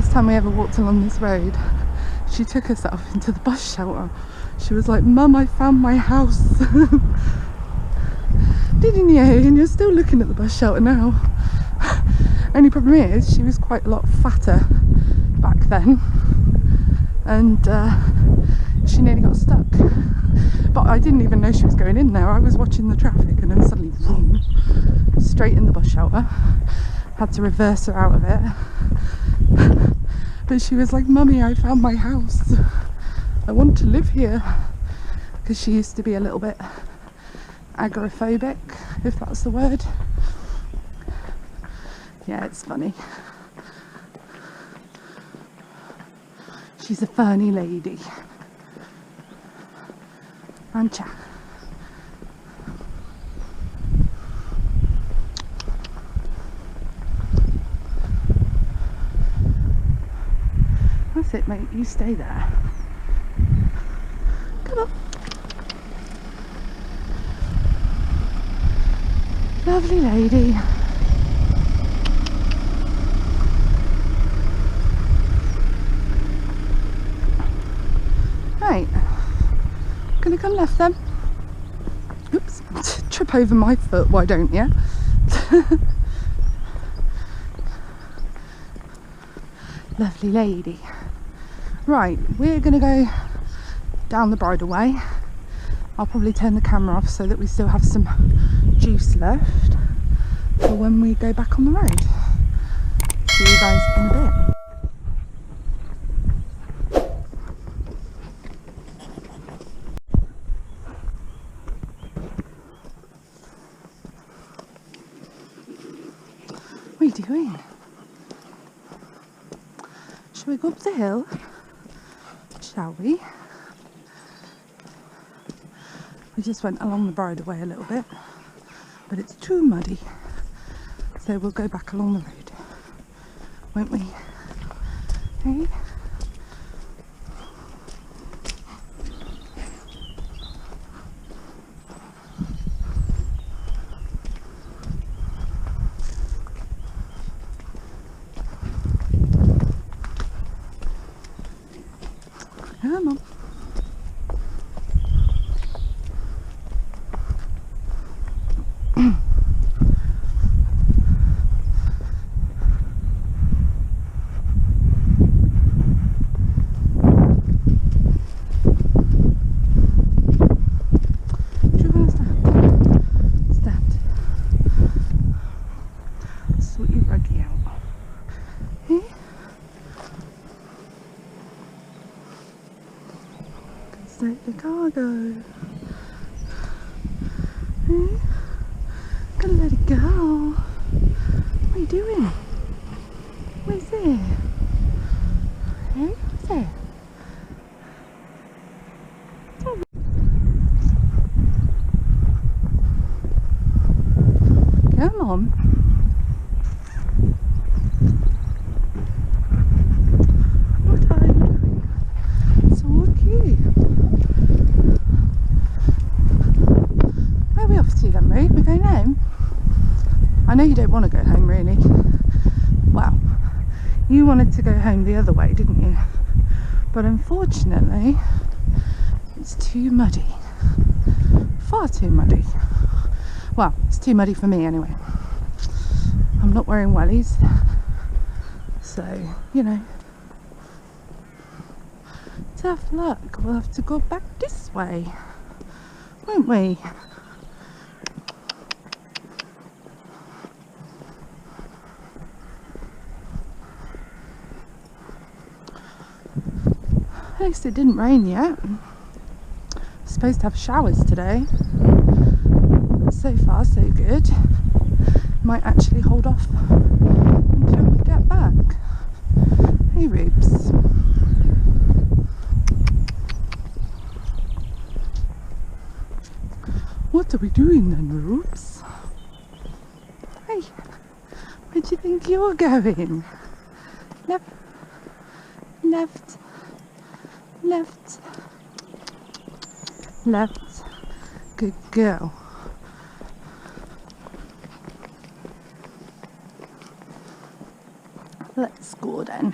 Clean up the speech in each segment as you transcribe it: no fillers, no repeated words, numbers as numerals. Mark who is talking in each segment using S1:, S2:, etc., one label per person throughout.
S1: first time we ever walked along this road, she took herself into the bus shelter. She was like, "Mum, I found my house." Didn't you? And you're still looking at the bus shelter now. Only problem is, she was quite a lot fatter back then, and she nearly got stuck. But I didn't even know she was going in there. I was watching the traffic, and then suddenly, vroom, straight in the bus shelter. Had to reverse her out of it. But she was like, "Mummy, I found my house. I want to live here." Because she used to be a little bit agoraphobic, if that's the word. Yeah, it's funny. She's a funny lady. Ancha. That's it, mate. You stay there. Come on. Lovely lady. Right. Gonna come left then. Oops. Trip over my foot, why don't you? Lovely lady. Right, we're gonna go down the bridleway. I'll probably turn the camera off so that we still have some juice left for when we go back on the road. See you guys in a bit. What are you doing? Shall we go up the hill? Shall we? We just went along the bridleway a little bit, but it's too muddy, so we'll go back along the road, won't we? Hey? Come on. Take the cargo. Hmm? Gotta let it go. What are you doing? What is it? Hey, what's it? Come on. What are you doing? So cute. Where are we off to then, Ruth? We're going home? I know you don't want to go home, really. Well, you wanted to go home the other way, didn't you? But unfortunately, it's too muddy. Far too muddy. Well, it's too muddy for me anyway. I'm not wearing wellies, so, you know. Tough luck. We'll have to go back this way, won't we? At least it didn't rain yet. We're supposed to have showers today. So far, so good. Might actually hold off until we get back. Hey, Rubes. What are we doing then, Rubes? Hey, where do you think you're going? Left, left, left, left. Good girl. Let's go then.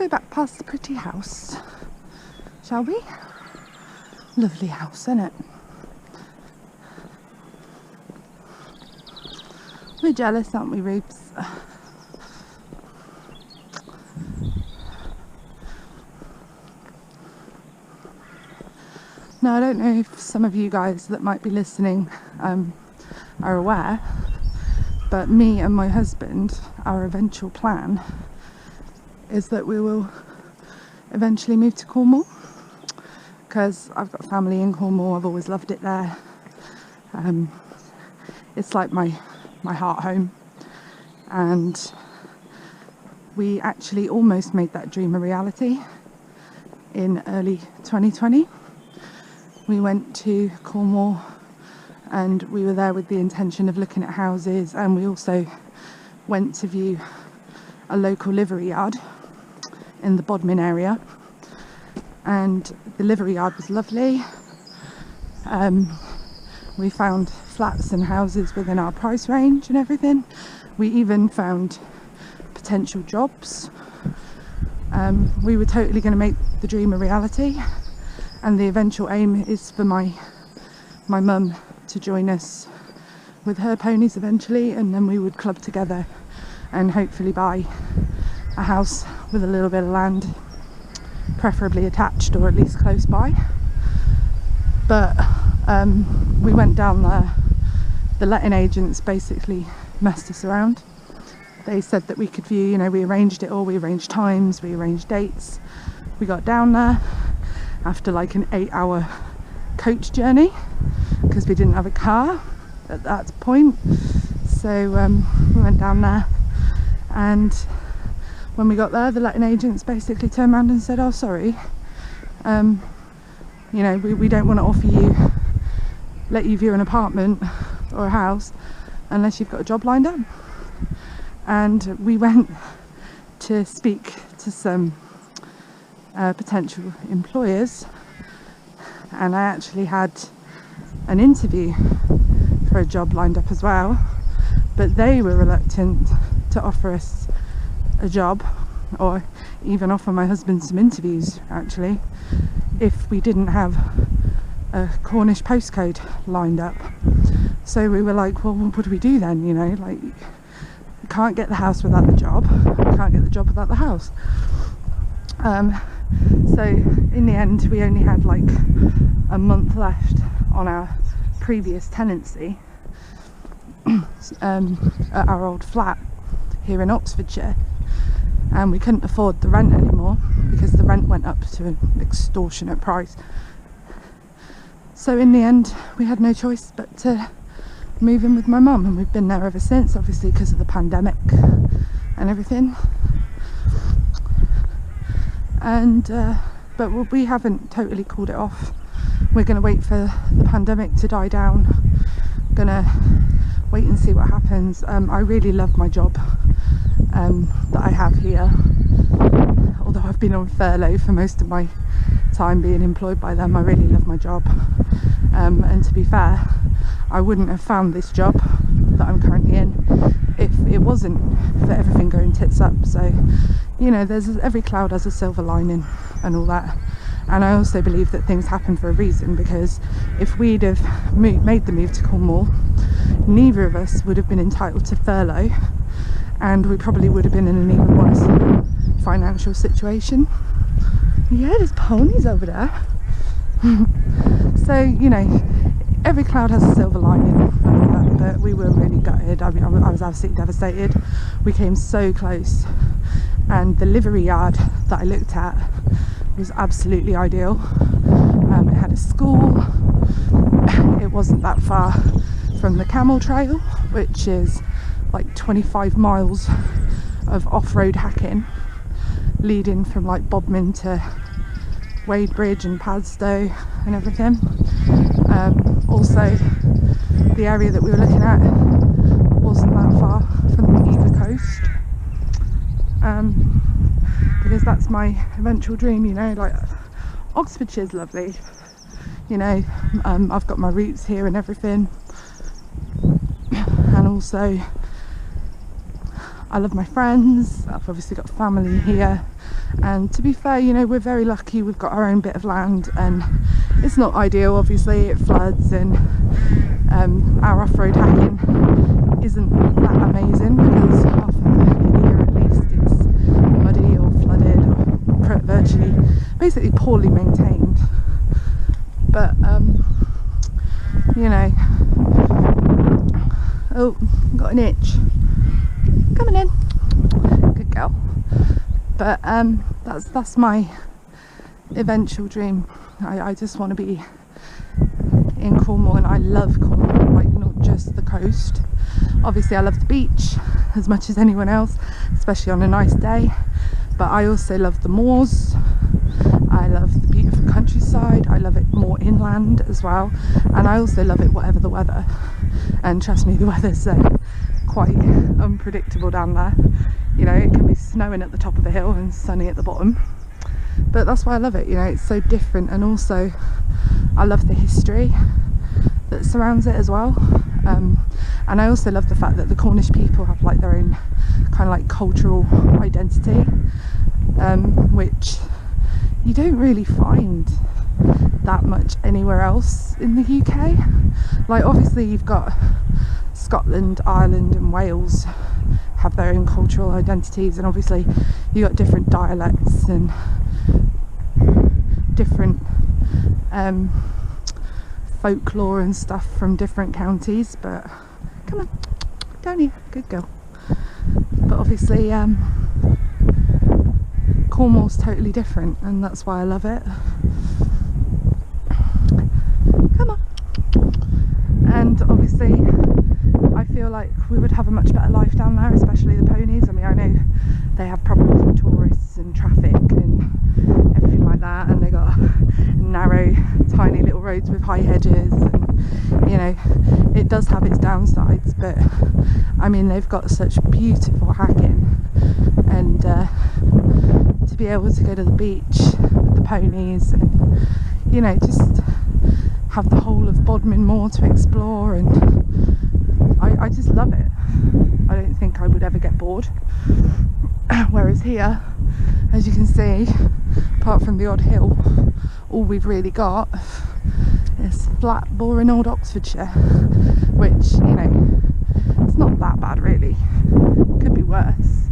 S1: back past the pretty house, shall we? Lovely house, isn't it? We're jealous, aren't we, Rubes? Now, I don't know if some of you guys that might be listening are aware, but me and my husband, our eventual plan is that we will eventually move to Cornwall, because I've got family in Cornwall. I've always loved it there. It's like my heart home, and we actually almost made that dream a reality in early 2020. We went to Cornwall and we were there with the intention of looking at houses, and we also went to view a local livery yard in the Bodmin area, and the livery yard was lovely. We found flats and houses within our price range and everything. We even found potential jobs. We were totally going to make the dream a reality, and the eventual aim is for my mum to join us with her ponies eventually, and then we would club together and hopefully buy a house with a little bit of land, preferably attached or at least close by. But we went down there. The letting agents basically messed us around. They said that we could view, you know, we arranged it all, we arranged times, we arranged dates. We got down there after like an 8-hour coach journey because we didn't have a car at that point. So we went down there, and when we got there, the letting agents basically turned around and said, oh sorry, you know, we don't want to let you view an apartment or a house unless you've got a job lined up. And we went to speak to some potential employers, and I actually had an interview for a job lined up as well, but they were reluctant to offer us a job, or even offer my husband some interviews actually, if we didn't have a Cornish postcode lined up. So we were like, well, what do we do then? You know, like, we can't get the house without the job, we can't get the job without the house. So in the end, we only had like a month left on our previous tenancy at our old flat here in Oxfordshire, and we couldn't afford the rent anymore because the rent went up to an extortionate price. So in the end, we had no choice but to move in with my mum, and we've been there ever since, obviously because of the pandemic and everything. And but we haven't totally called it off. We're going to wait for the pandemic to die down, gonna wait and see what happens. I really love my job that I have here, although I've been on furlough for most of my time being employed by them. I really love my job, and to be fair, I wouldn't have found this job that I'm currently in if it wasn't for everything going tits up. So, you know, every cloud has a silver lining and all that. And I also believe that things happen for a reason, because if we'd have made the move to Cornwall, neither of us would have been entitled to furlough, and we probably would have been in an even worse financial situation. Yeah, there's ponies over there. So, you know, every cloud has a silver lining and all that, but we were really gutted. I mean, I was absolutely devastated. We came so close, and the livery yard that I looked at was absolutely ideal. It had a school, it wasn't that far from the camel trail, which is like 25 miles of off-road hacking leading from like Bodmin to Wadebridge and Padstow and everything. Also, the area that we were looking at wasn't that far from either coast, because that's my eventual dream, you know. Like, Oxfordshire's lovely, you know. I've got my roots here and everything, and also I love my friends. I've obviously got family here, and to be fair, you know, we're very lucky. We've got our own bit of land, and it's not ideal, obviously. It floods, and our off-road hacking isn't that amazing because half of the year at least it's muddy or flooded or virtually, basically poorly maintained. But you know, oh, got an itch. Coming in, good girl. But that's my eventual dream. I just want to be in Cornwall, and I love Cornwall, like not just the coast. Obviously I love the beach as much as anyone else, especially on a nice day, but I also love the moors. I love the beautiful countryside. I love it more inland as well, and I also love it whatever the weather. And trust me, the weather's quite unpredictable down there. You know, it can be snowing at the top of a hill and sunny at the bottom, but that's why I love it. You know, it's so different, and also I love the history that surrounds it as well. And I also love the fact that the Cornish people have like their own kind of like cultural identity, which you don't really find that much anywhere else in the UK. Like obviously you've got Scotland, Ireland and Wales have their own cultural identities, and obviously you got different dialects and different folklore and stuff from different counties. But come on, down here, good girl. But obviously Cornwall's totally different, and that's why I love it. Come on. And obviously I feel like we would have a much better life down there, especially the ponies. I mean, I know they have problems with tourists and traffic and everything like that, and they got narrow tiny little roads with high hedges, and you know, it does have its downsides, but I mean, they've got such beautiful hacking, and to be able to go to the beach with the ponies and, you know, just have the whole of Bodmin Moor to explore, and I just love it. I don't think I would ever get bored. Whereas here, as you can see, apart from the odd hill, all we've really got is flat, boring old Oxfordshire, which, you know, it's not that bad really. It could be worse.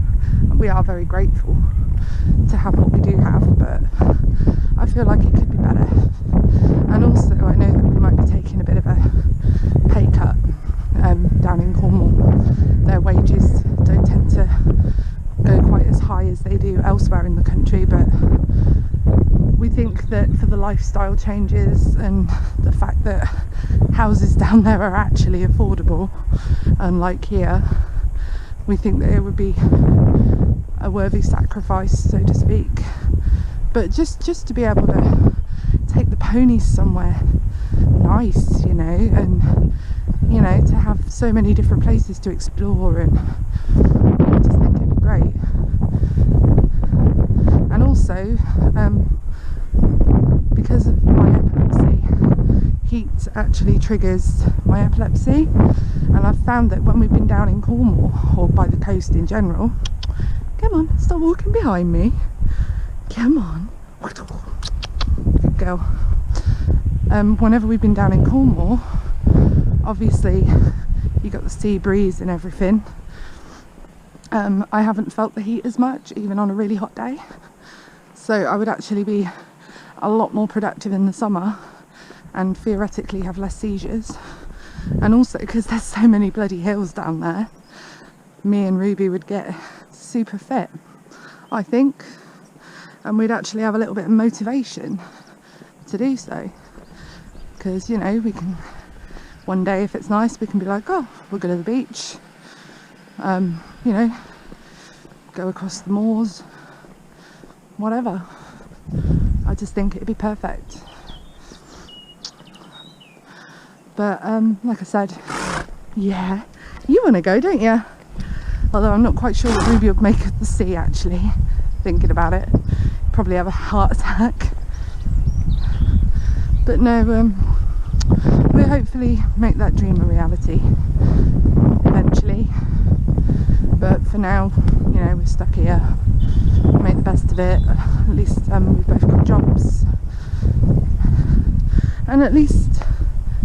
S1: We are very grateful to have what we do have, but I feel like it could be better. And also I know that we might be taking a bit of a pay cut down in Cornwall. Their wages don't tend to go quite as high as they do elsewhere in the country, but we think that for the lifestyle changes and the fact that houses down there are actually affordable, unlike here, we think that it would be a worthy sacrifice, so to speak. But just to be able to take the ponies somewhere nice, you know, and you know, to have so many different places to explore, and I just think it'd be great. And also because of my epilepsy, heat actually triggers my epilepsy, and I've found that when we've been down in Cornwall, or by the coast in general, come on, stop walking behind me, come on, good girl. Whenever we've been down in Cornwall, obviously you got the sea breeze and everything. I haven't felt the heat as much, even on a really hot day, so I would actually be a lot more productive in the summer and theoretically have less seizures. And also because there's so many bloody hills down there, me and Ruby would get super fit, I think, and we'd actually have a little bit of motivation to do so, because, you know, we can one day, if it's nice, we can be like, oh, we'll go to the beach, you know, go across the moors, whatever. I just think it'd be perfect. But like I said, yeah, you want to go, don't you? Although I'm not quite sure what Ruby would make of the sea, actually, thinking about it. Probably have a heart attack. But no, we'll hopefully make that dream a reality eventually. but for now, you know, we're stuck here, make the best of it. At least we've both got jobs, and at least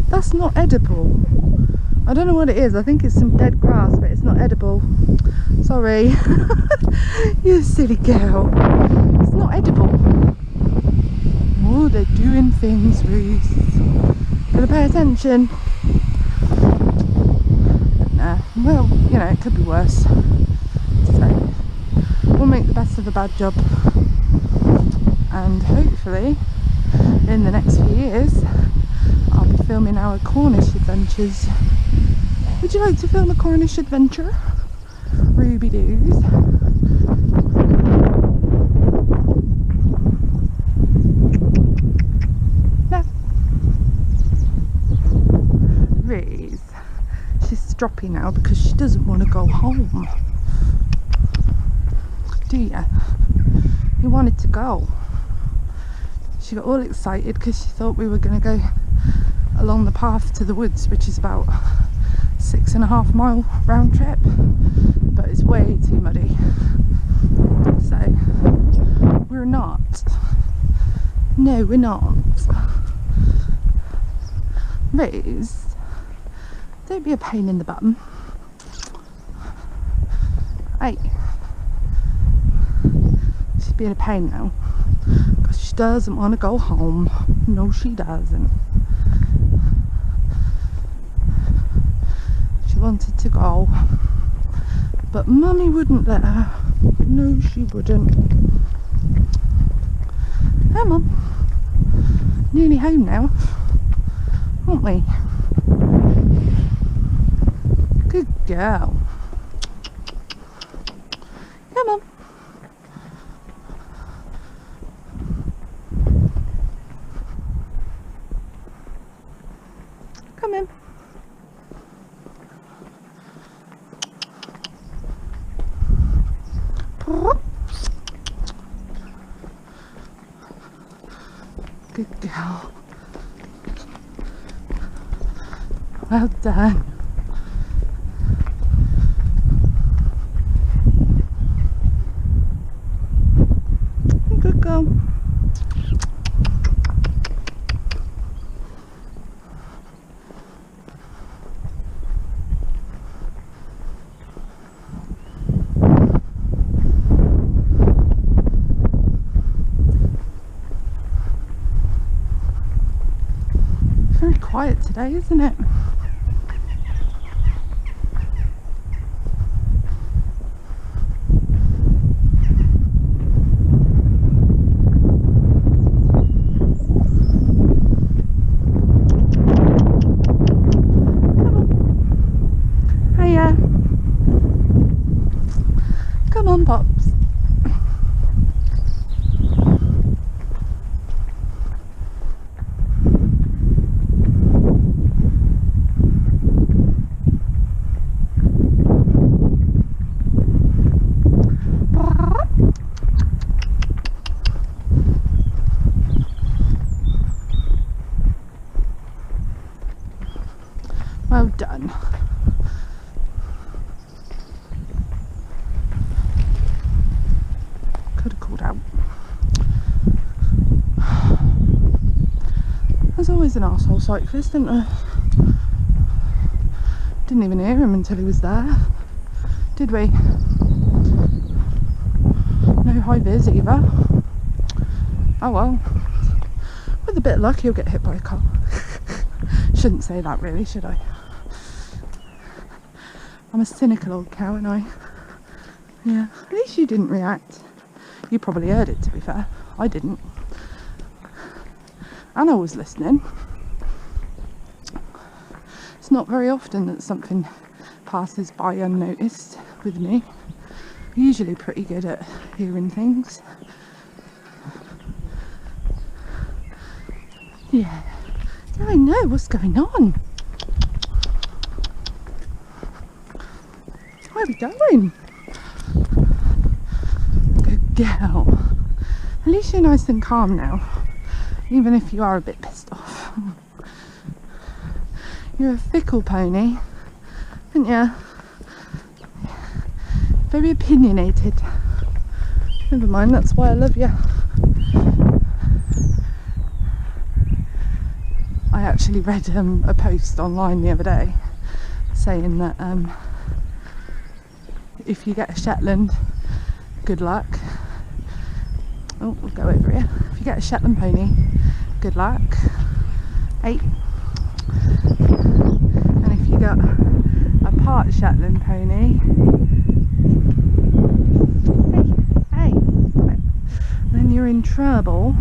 S1: that's not edible. I don't know what it is. I think it's some dead grass, but it's not edible. Sorry. You silly girl. It's not edible. Oh, they're doing things, Reese. Gotta pay attention. But nah, well, you know, it could be worse. So, we'll make the best of a bad job. And hopefully, in the next few years, I'll be filming our Cornish adventures. Would you like to film a Cornish adventure? Ruby doos. No. Reese. She's stroppy now because she doesn't want to go home. Do you? You wanted to go. She got all excited because she thought we were going to go along the path to the woods, which is about 6.5 mile round trip, but it's way too muddy, so we're not. No, we're not. Rose, don't be a pain in the bum. Hey, she's being a pain now because she doesn't want to go home. No, she doesn't. Wanted to go, but Mummy wouldn't let her. No, she wouldn't. Come on, nearly home now, aren't we? Good girl. Come on. Come in. Good girl. Well done. Good girl. Very quiet today, isn't it? Come on, Pops. Well done. Could have called out. There's always an arsehole cyclist, isn't there? Didn't even hear him until he was there, did we? No high vis either. Oh well. With a bit of luck he'll get hit by a car. Shouldn't say that really, should I? I'm a cynical old cow, aren't I? Yeah, at least you didn't react. You probably heard it, to be fair. I didn't. Anna was listening. It's not very often that something passes by unnoticed with me. I'm usually pretty good at hearing things. Yeah. Yeah, I know what's going on. Where are we going? Good girl. At least you're nice and calm now, even if you are a bit pissed off. You're a fickle pony, aren't you? Very opinionated. Never mind, that's why I love you. I actually read a post online the other day saying that if you get a Shetland, good luck. Oh, we'll go over here. If you get a Shetland pony, good luck. 8. And if you got a part Shetland pony, hey, then you're in trouble.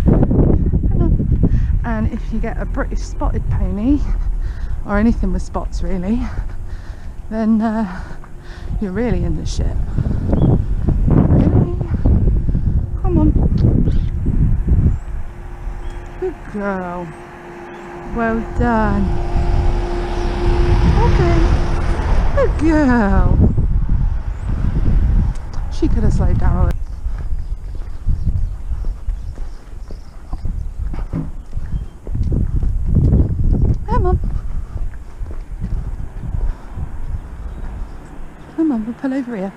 S1: Hang on. And if you get a British spotted pony, or anything with spots really, then you're really in the shit. Really? Come on. Good girl. Well done. Okay. Good girl. She could have slowed down a little. Come on. Come on, we'll pull over here.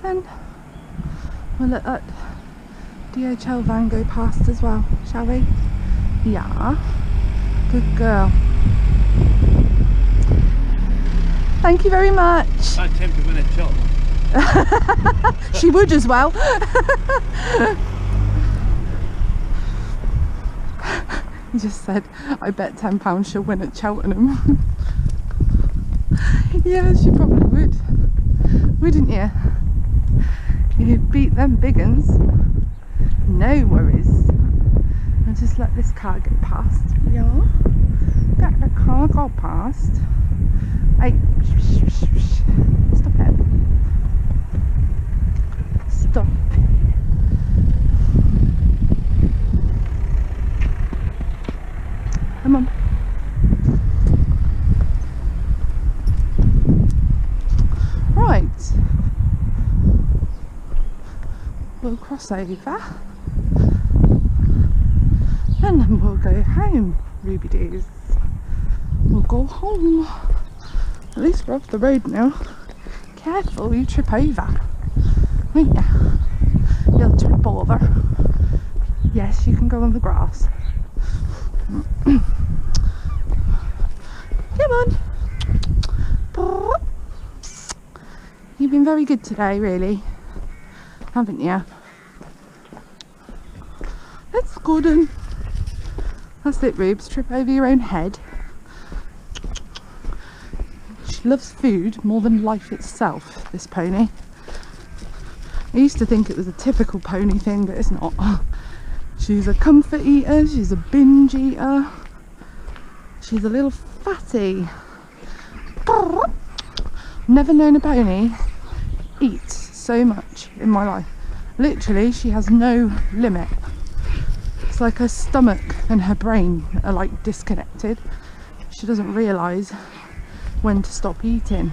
S1: Then we'll let that DHL van go past as well, shall we? Yeah. Good girl. Thank you very much.
S2: I attempt to win a shot.
S1: She would as well. He just said, I bet £10 she'll win at Cheltenham. Yeah, she probably would. Wouldn't you? You'd beat them big uns. No worries. I'll just let this car get past. Yeah. Let the car go past. Hey. Stop it. Stop. Come on. Right. We'll cross over. And then we'll go home, Ruby Doos. We'll go home. At least we're off the road now. Careful, you trip over. Won't you? You'll trip over. Yes, you can go on the grass. Come on. You've been very good today, really, haven't you? That's good. And that's it, Rubes. Trip over your own head. She loves food more than life itself, this pony. I used to think it was a typical pony thing, but it's not. She's a comfort eater, she's a binge eater, she's a little fatty. Never known a pony eat so much in my life. Literally, she has no limit. It's like her stomach and her brain are like disconnected. She doesn't realise when to stop eating.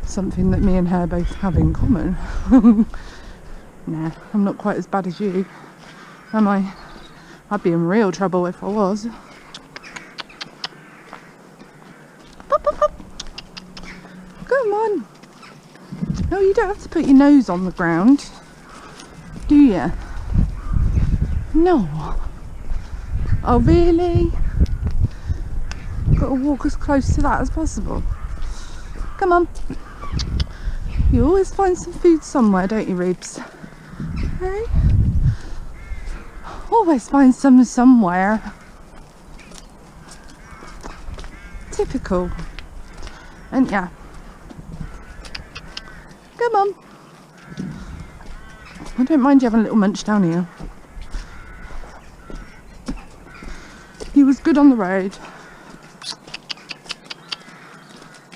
S1: Something that me and her both have in common. Nah, I'm not quite as bad as you, am I? I'd be in real trouble if I was. Pop, pop, pop. Come on. No, you don't have to put your nose on the ground, do you? No. Oh, really? Got to walk as close to that as possible. Come on. You always find some food somewhere, don't you, Rubes? Hey? Always find some somewhere. Typical, ain't ya? Come on. I don't mind you having a little munch down here. You was good on the road,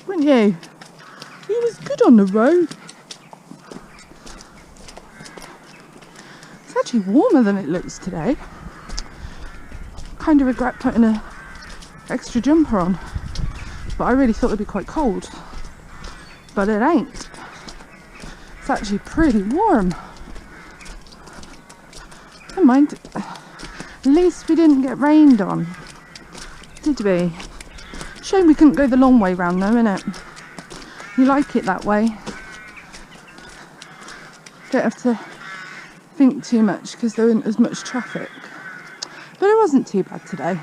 S1: weren't you? You was good on the road. It's actually warmer than it looks today. Kind of regret putting an extra jumper on, but I really thought it'd be quite cold, but it ain't. It's actually pretty warm. Never mind. At least we didn't get rained on, did we? Shame we couldn't go the long way round though, innit? You like it that way. Don't have to think too much because there isn't as much traffic. But it wasn't too bad today,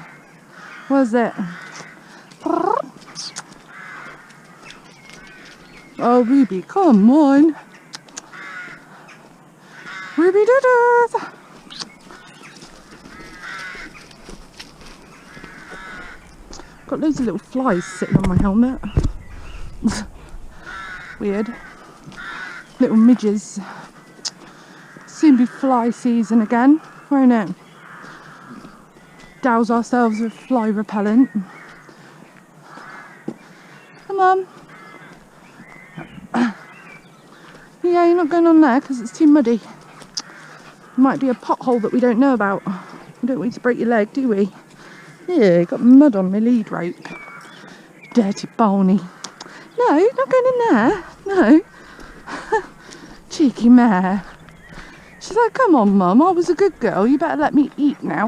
S1: was it? Oh, Ruby, come on. Ruby did it. Got loads of little flies sitting on my helmet. Weird. Little midges. Soon be fly season again, won't it? Douse ourselves with fly repellent. Come on. Yeah, you're not going on there because it's too muddy. Might be a pothole that we don't know about. We don't want you to break your leg, do we? Yeah, got mud on my lead rope. Dirty Barney. No, not going in there. No. Cheeky mare. She's like, come on, Mum, I was a good girl. You better let me eat now.